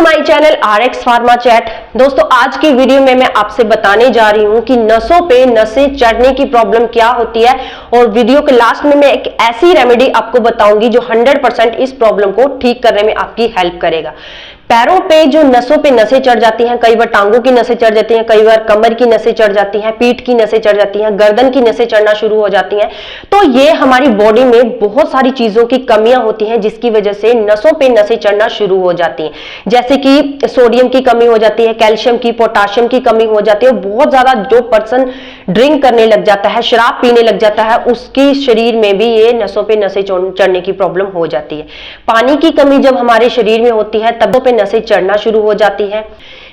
My channel RX pharma chat. दोस्तों आज की वीडियो में मैं आपसे बताने जा रही हूं कि नसों पे नसें चढ़ने की प्रॉब्लम क्या होती है और वीडियो के लास्ट में मैं एक ऐसी रेमेडी आपको बताऊंगी जो 100% इस प्रॉब्लम को ठीक करने में आपकी हेल्प करेगा। पैरों पे जो नसों पे नसें चढ़ जाती हैं, कई बार टांगों की नसें चढ़ जाती हैं, कई बार कमर की नसें चढ़ जाती हैं, पीठ की नसें चढ़ जाती हैं, गर्दन की नसें चढ़ना शुरू हो जाती हैं, तो ये हमारी बॉडी में बहुत सारी चीजों की कमियां होती हैं जिसकी वजह से नसों पे नसें चढ़ना शुरू हो जाती हैं। जैसे कि सोडियम की कमी हो जाती है, कैल्शियम की, पोटाशियम की कमी हो जाती है। बहुत ज्यादा जो पर्सन ड्रिंक करने लग जाता है, शराब पीने लग जाता है, उसके शरीर में भी ये नसों पे नसें चढ़ने की प्रॉब्लम हो जाती है। पानी की कमी जब हमारे शरीर में होती है तब पे नसें चढ़ना शुरू हो जाती है।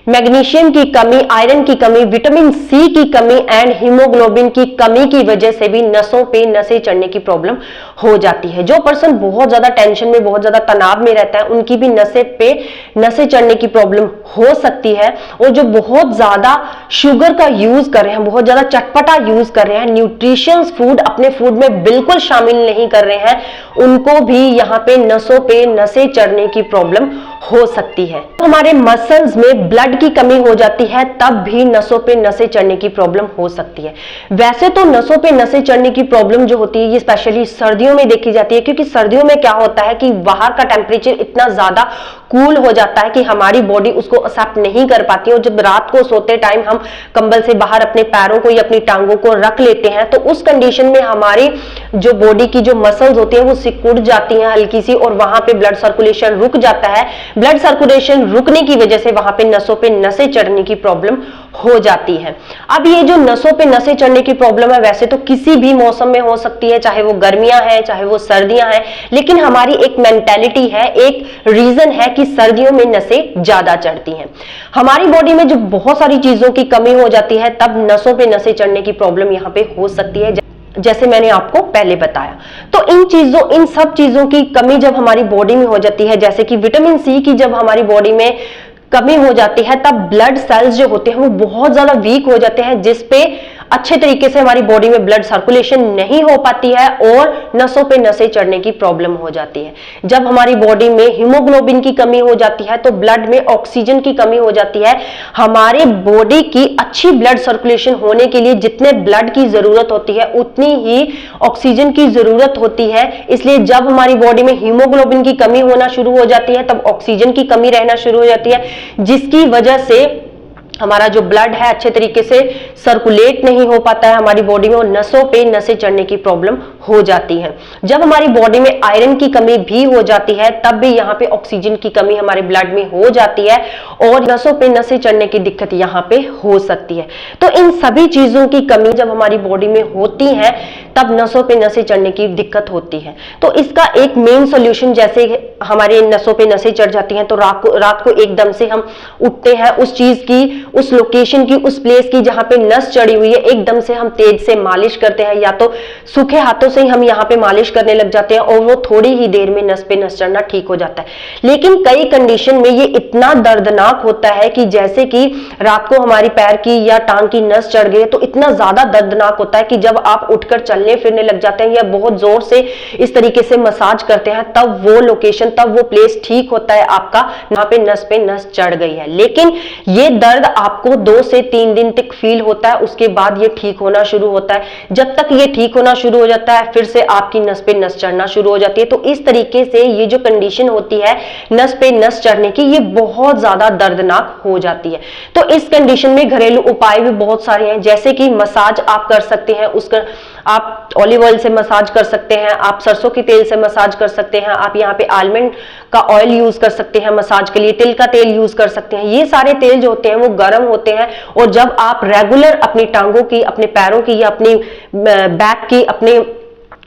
मैग्नीशियम की कमी, आयरन की कमी, विटामिन सी की कमी एंड हीमोग्लोबिन की कमी की वजह से भी नसों पे नसें चढ़ने की प्रॉब्लम हो जाती है। जो पर्सन बहुत ज्यादा टेंशन में, बहुत ज्यादा तनाव में रहता है, उनकी भी नसें पे नसें चढ़ने की प्रॉब्लम हो सकती है। और जो बहुत ज्यादा शुगर का यूज कर रहे हैं, बहुत ज्यादा चटपटा यूज कर रहे हैं, न्यूट्रिशियस फूड अपने फूड में बिल्कुल शामिल नहीं कर रहे हैं, उनको भी यहाँ पे नसों पे नसें चढ़ने की प्रॉब्लम हो सकती है। हमारे मसल्स में ब्लड की कमी हो जाती है तब भी नसों पे नसें चढ़ने की प्रॉब्लम हो सकती है। वैसे तो नसों पे नसें चढ़ने की प्रॉब्लम जो होती है ये स्पेशली सर्दियों में देखी जाती है, क्योंकि सर्दियों में क्या होता है कि बाहर का टेम्परेचर इतना ज्यादा कूल हो जाता है कि हमारी बॉडी उसको एक्सेप्ट नहीं कर पाती है। और जब रात को सोते टाइम हम कंबल से बाहर अपने पैरों को या अपनी टांगों को रख लेते हैं तो उस कंडीशन में हमारी जो बॉडी की जो मसल्स होती है वो सिकुड़ जाती हैं हल्की सी, और वहां पे ब्लड सर्कुलेशन रुक जाता है। ब्लड सर्कुलेशन रुकने की वजह से वहां पे नसों पे नसें चढ़ने की प्रॉब्लम हो जाती है। अब ये जो नसों पे नसें चढ़ने की प्रॉब्लम है वैसे तो किसी भी मौसम में हो सकती है, चाहे वो गर्मियां हैं चाहे वो सर्दियां हैं, लेकिन हमारी एक मेंटालिटी है, एक रीजन है कि सर्दियों में नसें ज्यादा चढ़ती हैं। हमारी बॉडी में जब बहुत सारी चीजों की कमी हो जाती है तब नसों पे नसें चढ़ने की प्रॉब्लम यहाँ पे हो सकती है, जैसे मैंने आपको पहले बताया। तो इन सब चीजों की कमी जब हमारी बॉडी में हो जाती है, जैसे कि विटामिन सी की जब हमारी बॉडी में कमी हो जाती है तब ब्लड सेल्स जो होते हैं वो बहुत ज्यादा वीक हो जाते हैं, जिसपे अच्छे तरीके से हमारी बॉडी में ब्लड सर्कुलेशन नहीं हो पाती है और नसों पे नसें चढ़ने की प्रॉब्लम हो जाती है। जब हमारी बॉडी में हीमोग्लोबिन की कमी हो जाती है तो ब्लड में ऑक्सीजन की कमी हो जाती है। हमारे बॉडी की अच्छी ब्लड सर्कुलेशन होने के लिए जितने ब्लड की जरूरत होती है उतनी ही ऑक्सीजन की जरूरत होती है। इसलिए जब हमारी बॉडी में हीमोग्लोबिन की कमी होना शुरू हो जाती है तब ऑक्सीजन की कमी रहना शुरू हो जाती है, जिसकी वजह से हमारा जो ब्लड है अच्छे तरीके से सर्कुलेट नहीं हो पाता है हमारी बॉडी में और नसों पे नसें चढ़ने की प्रॉब्लम हो जाती है। जब हमारी बॉडी में आयरन की कमी भी हो जाती है तब भी यहाँ पे ऑक्सीजन की कमी हमारे ब्लड में हो जाती है और नसों पे नसें चढ़ने की दिक्कत यहाँ पे हो सकती है। तो इन सभी चीजों की कमी जब हमारी बॉडी में होती है तब नसों पे नसें चढ़ने की दिक्कत होती है। तो इसका एक मेन सोल्यूशन, जैसे हमारे नसों पे नसें चढ़ जाती हैं तो रात को एकदम से हम उठते हैं, उस चीज की, उस लोकेशन की, उस प्लेस की जहां पे नस चढ़ी हुई है एकदम से हम तेज से मालिश करते हैं, या तो सूखे हाथों से ही हम यहाँ पे मालिश करने लग जाते हैं और वो थोड़ी ही देर में नस पे नस चढ़ना ठीक हो जाता है। लेकिन कई कंडीशन में ये इतना दर्दनाक होता है कि जैसे कि रात को हमारी पैर की या टांग की नस चढ़ गई तो इतना ज्यादा दर्दनाक होता है कि जब आप उठकर चलने फिरने लग जाते हैं या बहुत जोर से इस तरीके से मसाज करते हैं तब वो लोकेशन, तब वो प्लेस ठीक होता है आपका, यहाँ पे नस चढ़ गई है। लेकिन ये दर्द आपको 2 से 3 दिन तक फील होता है, उसके बाद ये ठीक होना शुरू होता है। जब तक ये ठीक होना शुरू हो जाता है फिर से आपकी नस पे नस चढ़ना शुरू हो जाती है। तो इस तरीके से ये जो कंडीशन होती है नस पे नस चढ़ने की, ये बहुत ज्यादा दर्दनाक हो जाती है। तो इस कंडीशन में घरेलू उपाय भी बहुत सारे हैं, जैसे कि मसाज आप कर सकते हैं, उसका आप ऑलिव ऑयल से मसाज कर सकते हैं, आप सरसों के तेल से मसाज कर सकते हैं, आप यहाँ पे आलमंड का ऑयल यूज कर सकते हैं मसाज के लिए, तिल का तेल यूज कर सकते हैं। ये सारे तेल जो होते हैं वो गर्म होते हैं और जब आप रेगुलर अपनी टांगों की, अपने पैरों की या अपनी बैक की, अपने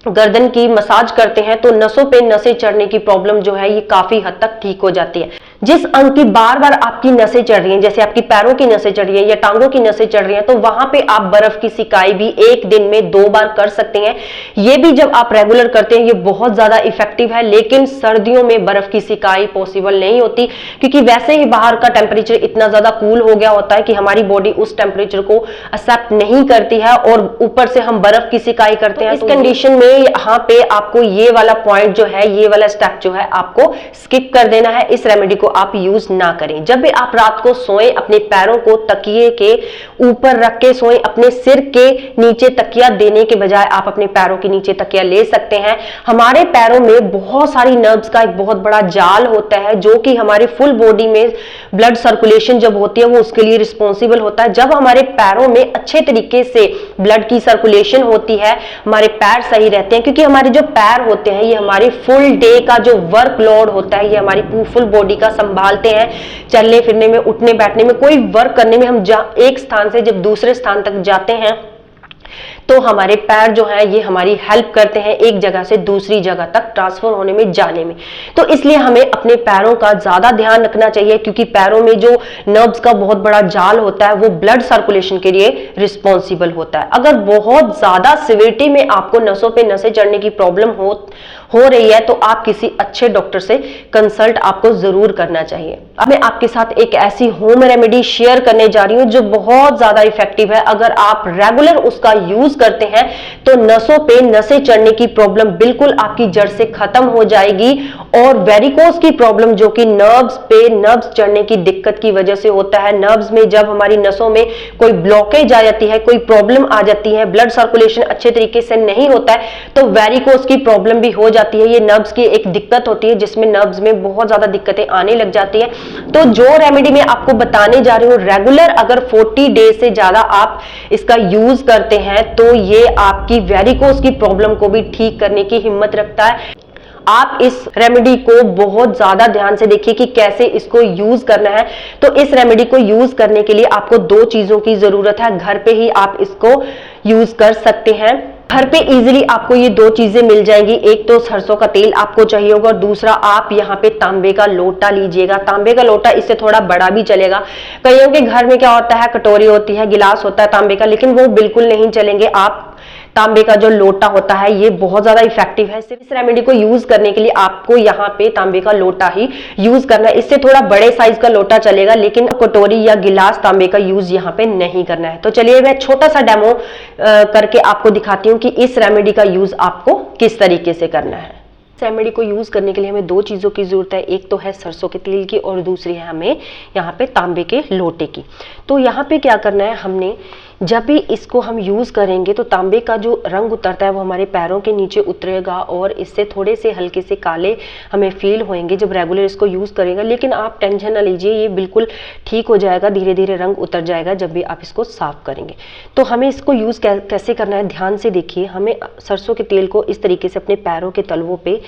गर्दन की मसाज करते हैं तो नसों पे नसें चढ़ने की प्रॉब्लम जो है ये काफी हद तक ठीक हो जाती है। जिस अंग की बार बार आपकी नसें चढ़ रही हैं, जैसे आपकी पैरों की नसें चढ़ रही है या टांगों की नसें चढ़ रही हैं, तो वहां पे आप बर्फ की सिकाई भी एक दिन में 2 बार कर सकते हैं। ये भी जब आप रेगुलर करते हैं ये बहुत ज्यादा इफेक्टिव है। लेकिन सर्दियों में बर्फ की सिकाई पॉसिबल नहीं होती, क्योंकि वैसे ही बाहर का टेम्परेचर इतना ज्यादा कूल हो गया होता है कि हमारी बॉडी उस टेम्परेचर को एक्सेप्ट नहीं करती है और ऊपर से हम बर्फ की सिकाई करते हैं। इस कंडीशन में यहाँ पे आपको ये वाला पॉइंट जो है, ये वाला स्टेप जो है आपको स्किप कर देना है। इस रेमेडी को आप यूज ना करें। जब भी आप रात को सोएं, अपने पैरों को तकिए के ऊपर रख के सोएं, अपने सिर के नीचे तकिया देने के बजाय आप अपने पैरों के नीचे तकिया ले सकते हैं। हमारे पैरों में बहुत सारी नर्व्स का एक बहुत बड़ा जाल होता है जो कि हमारी फुल बॉडी में ब्लड सर्कुलेशन जब होती है वो उसके लिए रिस्पॉन्सिबल होता है। जब हमारे पैरों में अच्छे तरीके से ब्लड की सर्कुलेशन होती है, हमारे पैर सही रहते हैं, क्योंकि हमारे जो पैर होते हैं ये हमारी फुल डे का जो वर्कलोड होता है, ये हमारी फुल बॉडी का संभालते हैं। चलने फिरने में, उठने बैठने में, कोई वर्क करने में, हम एक स्थान से जब दूसरे स्थान तक जाते हैं तो हमारे पैर जो है ये हमारी हेल्प करते हैं एक जगह से दूसरी जगह तक ट्रांसफर होने में, जाने में। तो इसलिए हमें अपने पैरों का ज्यादा ध्यान रखना चाहिए, क्योंकि पैरों में जो नर्व्स का बहुत बड़ा जाल होता है वो ब्लड सर्कुलेशन के लिए रिस्पॉन्सिबल होता है। अगर बहुत ज्यादा सिवियरिटी में आपको नसों पे नसें चढ़ने की प्रॉब्लम हो रही है तो आप किसी अच्छे डॉक्टर से कंसल्ट आपको जरूर करना चाहिए। अब मैं आपके साथ एक ऐसी होम रेमेडी शेयर करने जा रही हूँ जो बहुत ज्यादा इफेक्टिव है। अगर आप रेगुलर उसका यूज करते हैं तो नसों पे नसें चढ़ने की प्रॉब्लम बिल्कुल आपकी जड़ से खत्म हो जाएगी, और वेरिकोज की प्रॉब्लम जो कि नर्व्स पे नर्व्स चढ़ने की दिक्कत की वजह से होता है, नर्व्स में जब हमारी नसों में कोई ब्लॉकेज आ जाती है, कोई प्रॉब्लम आ जाती है, ब्लड सर्कुलेशन अच्छे तरीके से नहीं होता है तो वेरिकोज की प्रॉब्लम भी हो जाती है। ये नर्व्स की एक दिक्कत होती है जिसमें नर्व्स में बहुत ज्यादा दिक्कतें आने लग जाती है। तो जो रेमेडी मैं आपको बताने जा रही हूँ, रेगुलर अगर 40 डेज से ज्यादा आप इसका यूज करते हैं तो ये आपकी वेरिकोज की प्रॉब्लम को भी ठीक करने की हिम्मत रखता है। आप इस रेमेडी को बहुत ज्यादा ध्यान से देखिए कि कैसे इसको यूज करना है। तो इस रेमेडी को यूज करने के लिए आपको 2 चीजों की जरूरत है। घर पे ही आप इसको यूज कर सकते हैं। घर पे इजीली आपको ये 2 चीजें मिल जाएंगी। एक तो सरसों का तेल आपको चाहिए होगा, और दूसरा आप यहाँ पे तांबे का लोटा लीजिएगा। तांबे का लोटा, इससे थोड़ा बड़ा भी चलेगा। कईयों के घर में क्या होता है, कटोरी होती है, गिलास होता है तांबे का, लेकिन वो बिल्कुल नहीं चलेंगे। आप तांबे का जो लोटा होता है ये बहुत ज्यादा इफेक्टिव है। सिर्फ इस रेमेडी को यूज करने के लिए आपको यहाँ पे तांबे का लोटा ही यूज करना है। इससे थोड़ा बड़े साइज का लोटा चलेगा, लेकिन कटोरी या गिलास तांबे का यूज यहाँ पे नहीं करना है। तो चलिए मैं छोटा सा डेमो करके आपको दिखाती हूँ कि इस रेमेडी का यूज आपको किस तरीके से करना है। इस रेमेडी को यूज करने के लिए हमें 2 चीजों की जरूरत है। एक तो है सरसों के तेल की, और दूसरी है हमें यहाँ पे तांबे के लोटे की। तो यहाँ पे क्या करना है, हमने जब भी इसको हम यूज करेंगे तो तांबे का जो रंग उतरता है वो हमारे पैरों के नीचे उतरेगा, और इससे थोड़े से हल्के से काले हमें फील होंगे जब रेगुलर इसको यूज करेंगे। लेकिन आप टेंशन ना लीजिए, ये बिल्कुल ठीक हो जाएगा, धीरे धीरे रंग उतर जाएगा जब भी आप इसको साफ करेंगे। तो हमें इसको यूज कैसे करना है, ध्यान से देखिए। हमें सरसों के तेल को इस तरीके से अपने पैरों के तलवों पे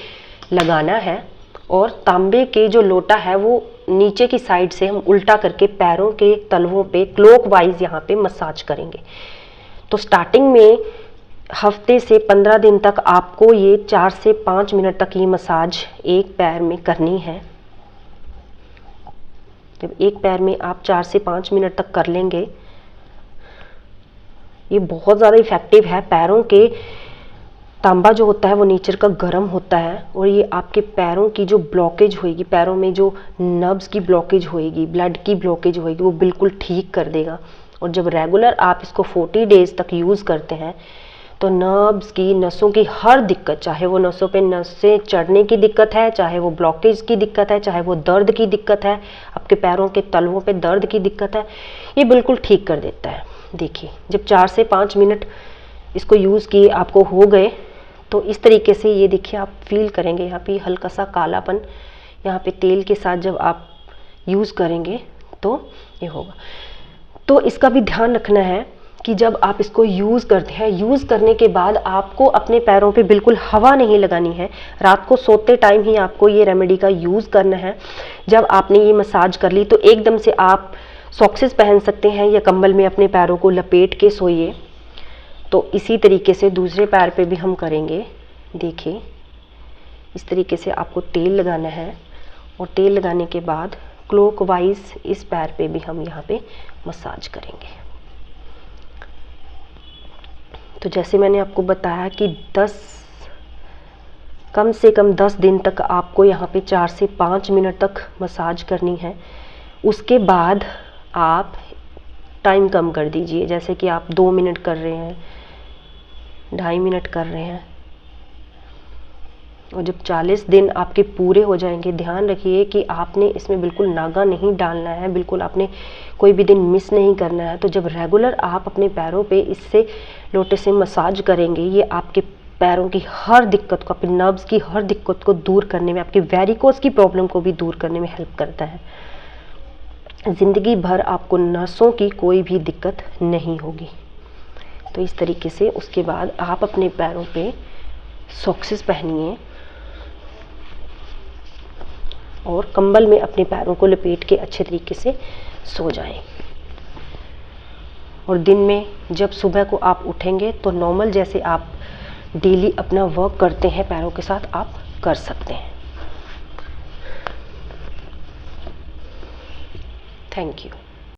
लगाना है, और तांबे के जो लोटा है वो नीचे की साइड से हम उल्टा करके पैरों के तलवों पे क्लॉकवाइज यहाँ पे मसाज करेंगे। तो स्टार्टिंग में हफ्ते से 15 दिन तक आपको ये 4 से 5 मिनट तक ये मसाज एक पैर में करनी है। जब एक पैर में आप 4 से 5 मिनट तक कर लेंगे, ये बहुत ज़्यादा इफेक्टिव है। पैरों के तांबा जो होता है वो नेचर का गर्म होता है, और ये आपके पैरों की जो ब्लॉकेज होएगी, पैरों में जो नर्व्स की ब्लॉकेज होएगी, ब्लड की ब्लॉकेज होएगी, वो बिल्कुल ठीक कर देगा। और जब रेगुलर आप इसको 40 डेज तक यूज़ करते हैं तो नर्व्स की, नसों की हर दिक्कत, चाहे वो नसों पे नसें चढ़ने की दिक्कत है, चाहे वो ब्लॉकेज की दिक्कत है, चाहे वो दर्द की दिक्कत है, आपके पैरों के तलवों पे दर्द की दिक्कत है, ये बिल्कुल ठीक कर देता है। देखिए, जब 4 से 5 मिनट इसको यूज़ किए आपको हो गए तो इस तरीके से ये देखिए आप फील करेंगे यहाँ पे हल्का सा कालापन, यहाँ पे तेल के साथ जब आप यूज़ करेंगे तो ये होगा। तो इसका भी ध्यान रखना है कि जब आप इसको यूज़ करते हैं, यूज़ करने के बाद आपको अपने पैरों पे बिल्कुल हवा नहीं लगानी है। रात को सोते टाइम ही आपको ये रेमेडी का यूज़ करना है। जब आपने ये मसाज कर ली तो एकदम से आप सॉक्सेस पहन सकते हैं या कंबल में अपने पैरों को लपेट के सोइए। तो इसी तरीके से दूसरे पैर पे भी हम करेंगे। देखिए, इस तरीके से आपको तेल लगाना है, और तेल लगाने के बाद क्लॉकवाइज इस पैर पे भी हम यहाँ पे मसाज करेंगे। तो जैसे मैंने आपको बताया कि कम से कम 10 दिन तक आपको यहाँ पे 4 से 5 मिनट तक मसाज करनी है। उसके बाद आप टाइम कम कर दीजिए, जैसे कि आप 2 मिनट कर रहे हैं, 2.5 मिनट कर रहे हैं, और जब 40 दिन आपके पूरे हो जाएंगे, ध्यान रखिए कि आपने इसमें बिल्कुल नागा नहीं डालना है, बिल्कुल आपने कोई भी दिन मिस नहीं करना है। तो जब रेगुलर आप अपने पैरों पे इससे लोटे से मसाज करेंगे, ये आपके पैरों की हर दिक्कत को, आपके नर्व्स की हर दिक्कत को दूर करने में, आपकी वेरिकोस की प्रॉब्लम को भी दूर करने में हेल्प करता है। ज़िंदगी भर आपको नसों की कोई भी दिक्कत नहीं होगी। तो इस तरीके से उसके बाद आप अपने पैरों पे सॉक्सेस पहनिए और कंबल में अपने पैरों को लपेट के अच्छे तरीके से सो जाएं। और दिन में जब सुबह को आप उठेंगे तो नॉर्मल जैसे आप डेली अपना वर्क करते हैं पैरों के साथ, आप कर सकते हैं। Thank you.